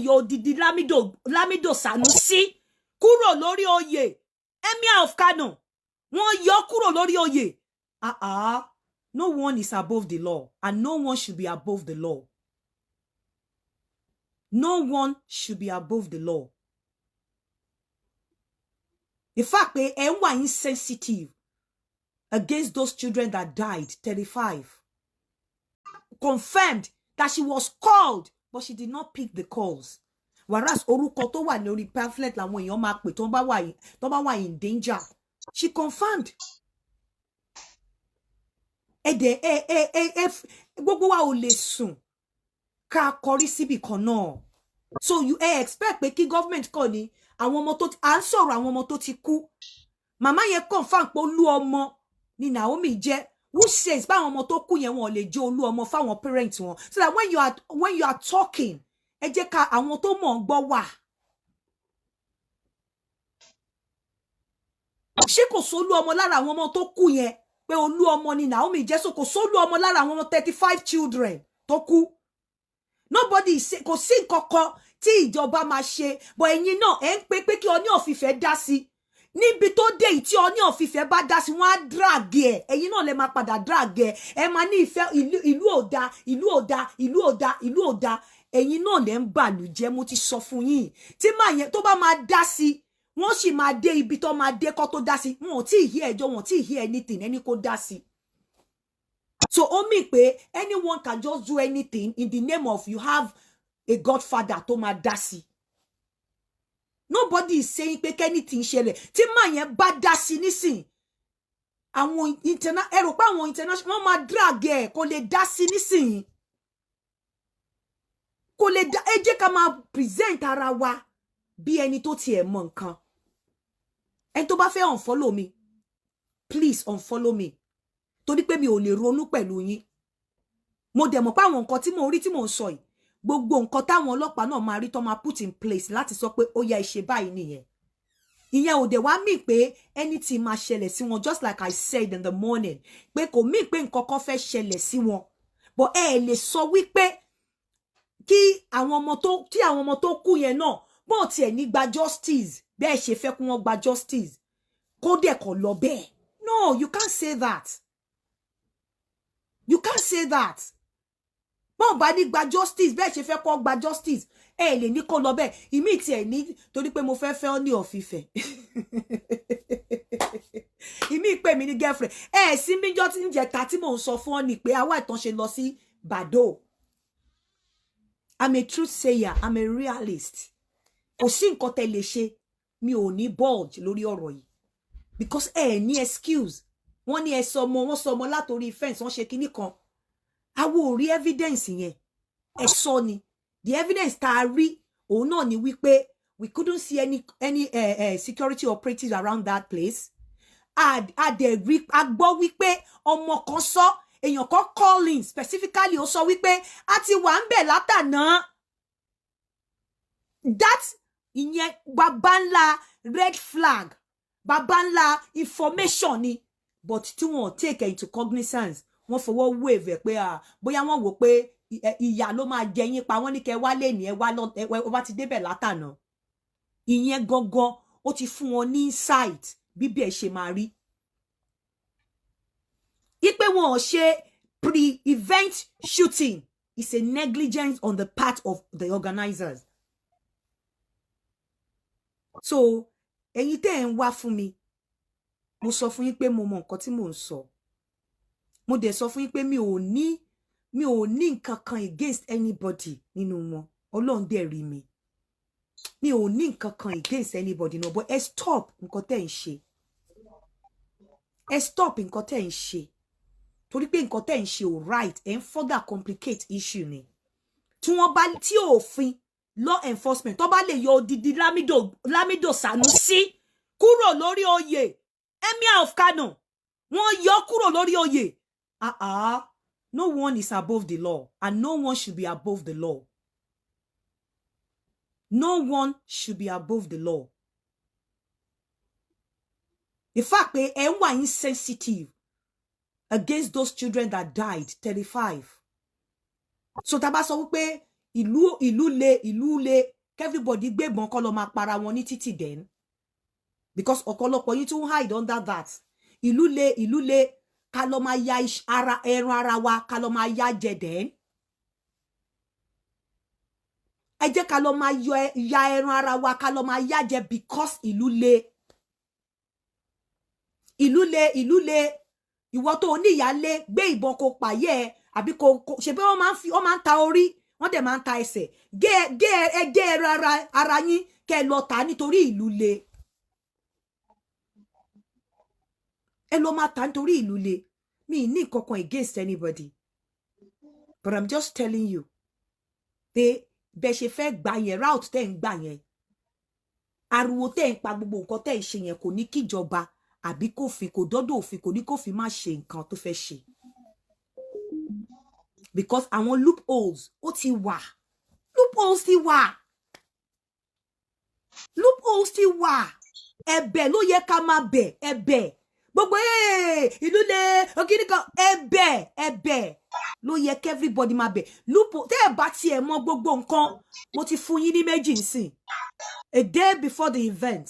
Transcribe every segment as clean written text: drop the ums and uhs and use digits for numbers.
Yo didi Lamido Sanusi kúrò lórí oyè Emir of Kano. Wọ́n yọ kúrò lórí oyè. No one is above the law, and no one should be above the law. No one should be above the law. The fact that everyone is insensitive against those children that died, 35, confirmed that she was called, but she did not pick the calls. Whereas orúkọ tó wà lórí pamphlet làwọn èèyàn máa pè tó bá wà in danger. She confirmed. Gbogbo wa ò lè sùn ká kọrí síbì kan náà. So you expect pé kí government kọ́ ni àwọn ọmọ tó à ń sọ̀rọ̀ àwọn ọmọ tó ti kú. Màmá yẹn confirm pé olú ọmọ ni Naomi jẹ́. Who says báwọn ọmọ tó kú yẹn wọn lè jẹ́ olú ọmọ fáwọn parents wọn? So that when you are talking, ẹ jẹ́ ká àwọn tó mọ̀ ń gbọ́ wà. Ṣé kò sólú ọmọ lára àwọn ọmọ tó kú yẹn pé olú ọmọ ni Naomi jẹ́, so kò sólú ọmọ lára àwọn ọmọ 35 children tó kú? Nobody say kò sí nǹkankan tí ìjọba máa ṣe, but ẹ̀yin náà ẹ ń pé kí Ọọ̀ni of Ifẹ̀ dá sí. Níbi tó dé tí Ọọ̀ni of Ifẹ̀ bá dá sí wọ́n á drag ẹ̀. Ẹ̀yin náà lè máa padà drag ẹ̀. Ẹ máa ní ìfẹ́ ìlú òdà, ìlú òdà, ìlú òdà, ìlú òdà. Ẹ̀yin náà lè ń bàlújẹ́, mo ti sọ fún yín. Tí máa yẹn tó bá máa dá sí, wọ́n sì máa dé ibi tó máa dé kó tó dá sí. Wọn ò tí ì hear ẹjọ́, wọn ò tí ì hear anything, ẹni kó dá sí. So ó mì pé anyone can just do anything in the name of you have a godfather tó máa dá sí. Nobody is saying pé anything ṣẹlẹ̀. Tí máa yẹn bá dá sí nísìn, àwọn ẹrù pé àwọn international wọ́n máa drag ẹ̀ kó lè dá sí nísìn. Kó lè dá, ẹ jẹ́ ká máa present ara wa bí ẹni tó tiẹ̀ mọ̀ nǹkan. Ẹni tó bá fẹ́ unfollow me, please unfollow me. Torí pé mi ò lè ronú pẹ̀lú yín. Mo dẹ̀ mọ̀ pé àwọn nǹkan tí mo rí tí mo ń sọ yìí, gbogbo nǹkan táwọn ọlọ́pàá náà máa rí tó máa put in place láti sọ pé ó yá ìṣe báyìí nìyẹn. Ìyẹn ò dẹ̀ wá mí pé anything máa ṣẹlẹ̀ sí wọn, just like I said in the morning, pé kò mí pé nǹkan kan fẹ́ ṣẹlẹ̀ sí wọn. But ẹ lè sọ wípé kí àwọn ọmọ tó kú yẹn náà bó tiẹ̀ ní gba justice bẹ́ẹ̀ ṣe fẹ́ kí wọ́n gba justice kó dẹ̀ kó lọ bẹ́ẹ̀. No, you can't say that. You can't say that. Bọ́n bá ní gba justice bẹ́ẹ̀ ṣe fẹ́ kó gba justice ẹ lè ní kó lọ bẹ́ẹ̀. Ìmí tí ẹ ní torí pé mo fẹ́ Ọọ̀ni of Ifẹ̀. Ìmí pé mi ní girlfriend. Sí míjọ́ tí ń jẹta tí mò ń sọ fún Ọọ̀ni pé àwa ìtàn ṣe lọ sí Bàdó. I'm a truth sayer, I'm a realist. Kò sí nǹkan tẹ́ lè ṣe mi ò ní bulge lórí ọ̀rọ̀ yìí. Because ní excuse. Wọ́n ní wọ́n sọ ọmọ látorí fence wọ́n ṣe kinní kan. Àwa ò rí evidence yẹn. Ẹ sọ ni. The evidence tá a rí òun náà ni wípé we couldn't see any security operatives around that place. A gbọ́ wípé ọmọ kan sọ, èèyàn kan calling specifically ó sọ wípé a ti wà ń bẹ̀ látàná. That ìyẹn baba ńlá red flag, baba ńlá information ni, but tí wọ́n take into cognizance, wọ́n fọwọ́ wave pé bóyá wọ́n wò pé ìyà ló máa jẹ yín pa, wọ́n ní kẹ́ wá lé ní ẹ wá ti débẹ̀ látàná. Ìyẹn gangan ó ti fún wọn ní insight bí bẹ́ẹ̀ ṣe máa rí. Ipe wọn ò ṣe pre-event shooting is a negligence on the part of the organizers. So ẹ̀yin tẹ́ ń wá fún mi, mo sọ fún yín pé mo mọ nǹkan tí mò ń sọ. Mo dẹ̀ sọ fún yín pé mi ò ní nǹkan kan against anybody nínú wọn. Ọlọ́run dẹ̀ rí mi. Mi ò ní nǹkan kan against anybody no, but ẹ stop nǹkan tẹ́ ń ṣe. Ẹ stop nǹkan tẹ́ ń ṣe. Torí pé nǹkan tẹ́ ń ṣe ò right, and further complicate issue ni. Tí wọ́n bá tí òfin law enforcement tó bá lè yọ odidi Lamido Sanusi kúrò lórí oyè Emir of Kano, wọ́n yọ kúrò lórí oyè. No one is above the law, and no one should be above the law. No one should be above the law. The fact pé ẹ wà insensitive against those children that died, 35. So tá bá sọ wípé ìlú le everybody gbébọn kó lọ máa para wọn ní títì then because ọ̀pọ̀lọpọ̀ yín tún hide under that ìlú le ká lọ máa ya ẹran ara wa ká lọ máa ya jẹ then ẹ jẹ́ ká lọ máa ya ẹran ara wa ká lọ máa ya jẹ because ìlú le ìwọ tó ní ìyálé gbé ìbọn kó pààyẹ àbí kó ṣe pé wọ́n máa ń ta orí wọ́n dẹ̀ máa ń ta ẹsẹ̀ gé ara yín kẹ́ lọ tà nítorí ìlú le ẹ lọ máa tà nítorí ìlú le mi ní kankan against anybody but I'm just telling you pé bẹ́ ṣe fẹ́ gbà yẹn route tẹ́ ń gbà yẹn ariwo tẹ́ ń pa gbogbo nǹkan tẹ́ ń ṣe yẹn kò ní kíjọba àbí kófin kò dọ́dọ̀ òfin kò ní kófin má ṣe nǹkan tó fẹ́ ṣe because àwọn loopholes ó ti wà loopholes ti wà ẹ̀bẹ̀ ló yẹ ká máa bẹ̀ ẹ̀bẹ̀ gbogbo ìlú le ògiri kan ẹ̀bẹ̀ ló yẹ kí everybody máa bẹ̀ loophole tẹ́ ẹ bá tiẹ̀ mọ̀ gbogbo nǹkan mo ti fún yín ní méjì nsìn a day before the event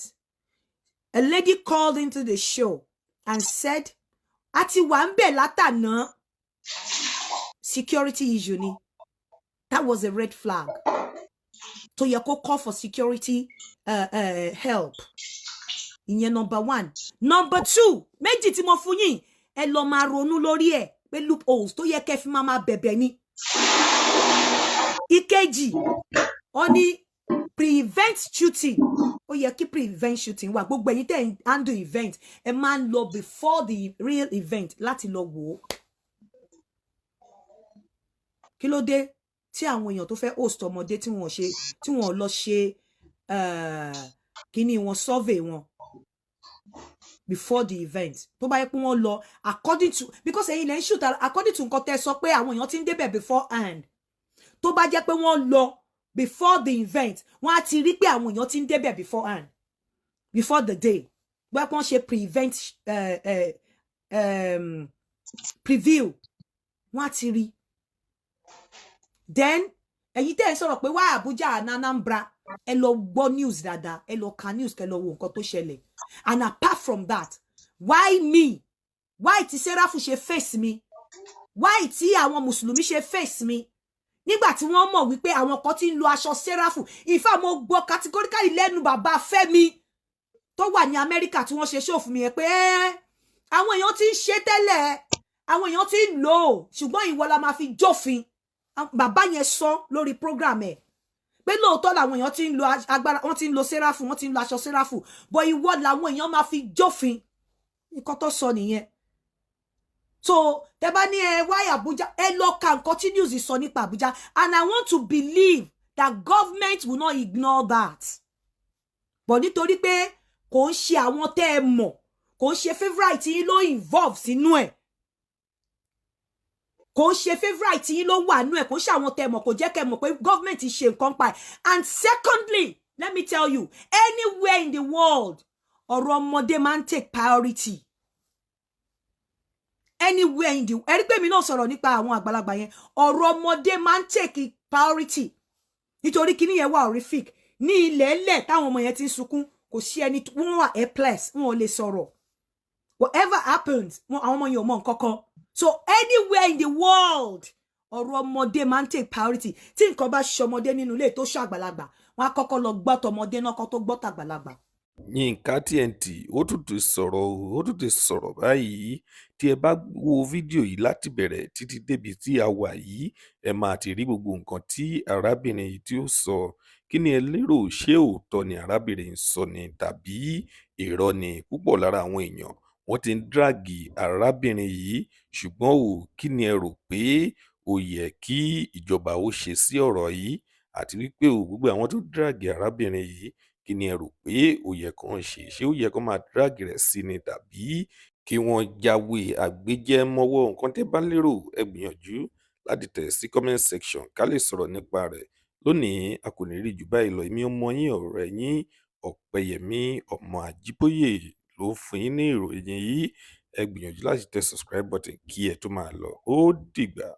a lady called into the show and said àti wà ń bẹ̀ látàná security issue ni that was a red flag tó yẹ kó call for security help ìyẹn number 1 number 2 méjì tí mo fún yín ẹ lọ máa ronú lórí ẹ̀ pé loopholes tó yẹ kẹ́ fi máa bẹ̀bẹ̀ ni ìkejì ó ní prevent shooting ó yẹ kí prevent shooting wà gbogbo ẹ̀yin tẹ́ ń handle event ẹ máa ń lọ before the real event láti lọ wò ó kí ló dé tí àwọn èèyàn tó fẹ́ host ọmọdé tí wọ́n lọ ṣe kíní wọn survey wọn before the event tó bá yẹ pé wọ́n lọ according to because ẹ̀yin lẹ ń shoot according to nǹkan tẹ́ sọ pé àwọn èèyàn ti ń débẹ̀ beforehand tó bá jẹ́ pé wọ́n lọ before the event wọ́n á ti rí pé àwọn èèyàn ti ń débẹ̀ beforehand before the day bóyá wọ́n ṣe preview wọ́n á ti rí then ẹ̀yin tẹ́ ẹ sọ̀rọ̀ pé wá Àbújá Anambra ẹ lọ gbọ́ news dáadáa ẹ lọ ka news kẹ́ lọ wo nǹkan tó ṣẹlẹ̀ and apart from that why me why tí Sẹ́ráfù ṣe face mi why tí àwọn mùsùlùmí ṣe face mi nígbà tí wọ́n mọ̀ wípé àwọn kan ti ń lo aṣọ Sẹ́ráfù ìfà mo gbọ́ categorically lẹ́nu bàbá Fẹ́mi tó wà ní Amẹ́ríkà tí wọ́n ṣe show fún mi yẹn pé àwọn èèyàn ti ń ṣe tẹ́lẹ̀ àwọn èèyàn ti ń lò ó ṣùgbọ́n ìwọ la máa fi jófin bàbá yẹn sọ lórí program ẹ̀ pé lóòótọ́ làwọn èèyàn ti ń lo agbára wọ́n ti ń lo Sẹ́ráfù wọ́n ti ń lo aṣọ Sẹ́ráfù bọ̀ ìwọ làwọn èèyàn máa fi jófin nǹkan tó sọ nìyẹn so tẹ́ bá ní why Abuja ẹ lọ ka nǹkan tí news sọ nípa Abuja and I want to believe that government will not ignore that but nítorí pé kò ń ṣe àwọn tẹ́ ẹ mọ̀ kò ń ṣe favourite yín ló involve sínú ẹ̀ kò ń ṣe favourite yín ló wà nú ẹ̀ kò ń ṣe àwọn tẹ́ ẹ mọ̀ kò jẹ́ kẹ́ ẹ mọ̀ pé government ṣe nǹkan pa ẹ̀ and secondly let me tell you anywhere in the world ọ̀rọ̀ ọmọdé máa ń take priority anywhere in the ẹ̀rí pé mi náà sọ̀rọ̀ nípa àwọn àgbàlagbà yẹn ọ̀rọ̀ ọmọdé máa ń take priority nítorí kíní yẹn wà horrific ní ilẹ̀ ẹlẹ̀ táwọn ọmọ yẹn ti ń sunkún kò sí ẹni wọ́n wà helpless wọn ò lè sọ̀rọ̀ whatever happens àwọn ọmọ yẹn ò mọ nǹkan kan so anywhere in the world ọ̀rọ̀ ọmọdé máa ń take priority tí nǹkan bá ṣe ọmọdé nínú ilé tó ṣe àgbàlagbà wọn á kọ́kọ́ lọ gbọ́ tọmọdé náà kó tó gbọ́ tàgbàlagbà. Yínká TNT ó tún ti sọ̀rọ̀ báyìí tí ẹ bá wo fídíò yìí láti bẹ̀rẹ̀ títí débi tí a wà yìí ẹ máa ti rí gbogbo nǹkan tí arábìnrin yìí tí ó sọ kí ni ẹ lérò ṣé òótọ́ ni arábìnrin ń sọ ni tàbí irọ́ ni púpọ̀ lára àwọn èèyàn wọ́n ti ń dráàgì arábìnrin yìí ṣùgbọ́n kí ni ẹ rò pé ó yẹ kí ìjọba ó ṣe sí ọ̀rọ̀ yìí àti wípé gbogbo àwọn tó dráàgì arábìnrin yìí kí ni ẹ rò pé ó yẹ kán ṣe ṣé ó yẹ kán máa dráàgì rẹ̀ sí ni tàbí kí wọ́n jáwé àgbéjẹ́mọ́wọ́ nǹkan tẹ́ bá lérò ẹ gbìyànjú láti tẹ̀ sí comment section ká lè sọ̀rọ̀ nípa rẹ̀ lónìí a kò ní rí jù báyìí lọ èmi ọmọ yín ọ̀rẹ́ yín Ọ̀pẹ́yẹmí ọmọ Àjíbóyè ló fún yín ní ìròyìn yìí ẹ gbìyànjú láti tẹ subscribe button kí ẹ tó máa lọ ó dìgbà.